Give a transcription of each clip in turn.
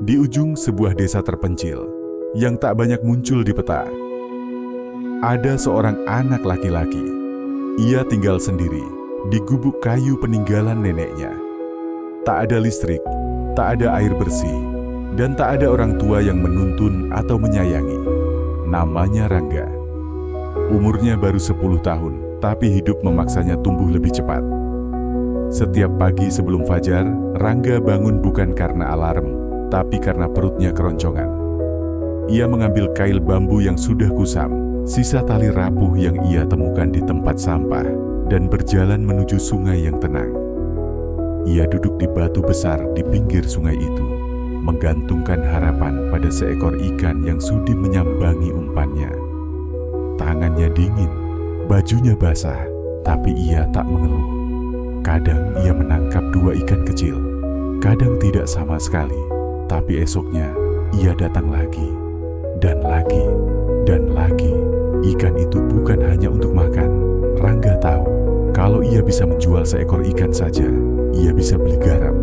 Di ujung sebuah desa terpencil yang tak banyak muncul di peta, ada seorang anak laki-laki. Ia tinggal sendiri di gubuk kayu peninggalan neneknya. Tak ada listrik, tak ada air bersih, dan tak ada orang tua yang menuntun atau menyayangi. Namanya Rangga. Umurnya baru 10 tahun, tapi hidup memaksanya tumbuh lebih cepat. Setiap pagi sebelum fajar, Rangga bangun bukan karena alarm, tapi karena perutnya keroncongan. Ia mengambil kail bambu yang sudah kusam, sisa tali rapuh yang ia temukan di tempat sampah, dan berjalan menuju sungai yang tenang. Ia duduk di batu besar di pinggir sungai itu, menggantungkan harapan pada seekor ikan yang sudi menyambangi umpannya. Tangannya dingin, bajunya basah, tapi ia tak mengeluh. Kadang ia menangkap 2 ikan kecil, kadang tidak sama sekali. Tapi esoknya, ia datang lagi, dan lagi, dan lagi. Ikan itu bukan hanya untuk makan. Rangga tahu, kalau ia bisa menjual seekor ikan saja, ia bisa beli garam.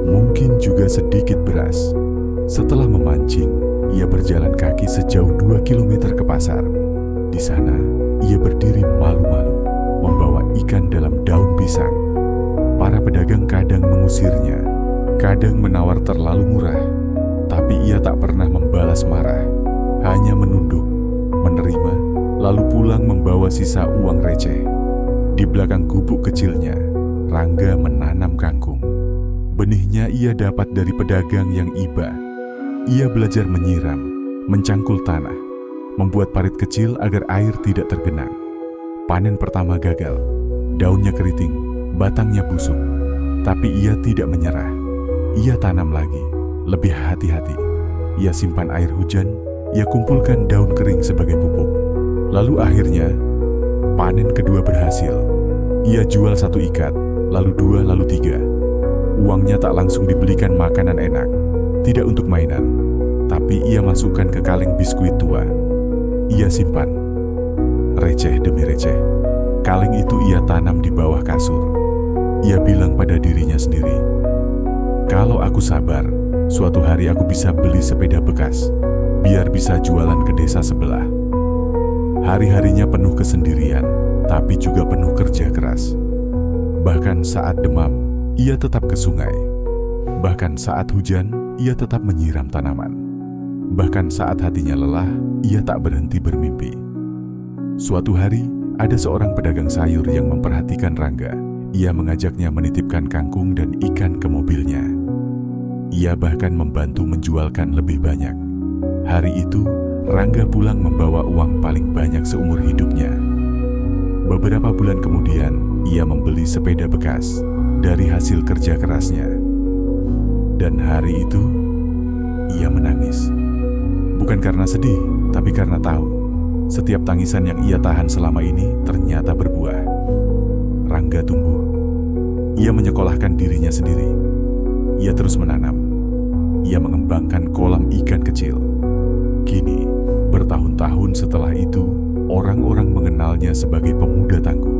Mungkin juga sedikit beras. Setelah memancing, ia berjalan kaki sejauh 2 kilometer ke pasar. Di sana, ia berdiri malu-malu, membawa ikan dalam daun pisang. Para pedagang kadang mengusirnya, kadang menawar terlalu murah, tapi ia tak pernah membalas marah, hanya menunduk, menerima, lalu pulang membawa sisa uang receh. Di belakang gubuk kecilnya, Rangga menanam kangkung. Benihnya ia dapat dari pedagang yang iba. Ia belajar menyiram, mencangkul tanah, membuat parit kecil agar air tidak tergenang. Panen pertama gagal, daunnya keriting, batangnya busuk, tapi ia tidak menyerah. Ia tanam lagi, lebih hati-hati. Ia simpan air hujan, ia kumpulkan daun kering sebagai pupuk. Lalu akhirnya, panen kedua berhasil. Ia jual 1 ikat, lalu 2, lalu 3. Uangnya tak langsung dibelikan makanan enak, tidak untuk mainan, tapi ia masukkan ke kaleng biskuit tua. Ia simpan, receh demi receh. Kaleng itu ia tanam di bawah kasur. Ia bilang pada dirinya sendiri, kalau aku sabar, suatu hari aku bisa beli sepeda bekas, biar bisa jualan ke desa sebelah. Hari-harinya penuh kesendirian, tapi juga penuh kerja keras. Bahkan saat demam, ia tetap ke sungai. Bahkan saat hujan, ia tetap menyiram tanaman. Bahkan saat hatinya lelah, ia tak berhenti bermimpi. Suatu hari, ada seorang pedagang sayur yang memperhatikan Rangga. Ia mengajaknya menitipkan kangkung dan ikan ke mobilnya. Ia bahkan membantu menjualkan lebih banyak. Hari itu, Rangga pulang membawa uang paling banyak seumur hidupnya. Beberapa bulan kemudian, ia membeli sepeda bekas dari hasil kerja kerasnya. Dan hari itu, ia menangis. Bukan karena sedih, tapi karena tahu setiap tangisan yang ia tahan selama ini ternyata berbuah. Rangga tumbuh. Ia menyekolahkan dirinya sendiri. Ia terus menanam. Ia mengembangkan kolam ikan kecil. Kini, bertahun-tahun setelah itu, orang-orang mengenalnya sebagai pemuda tangguh.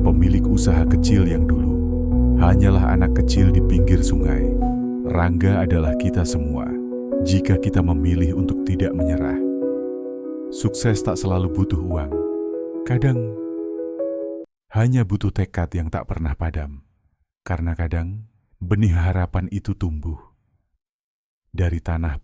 Pemilik usaha kecil yang dulu hanyalah anak kecil di pinggir sungai. Rangga adalah kita semua, jika kita memilih untuk tidak menyerah. Sukses tak selalu butuh uang. Kadang hanya butuh tekad yang tak pernah padam. Karena kadang benih harapan itu tumbuh dari tanah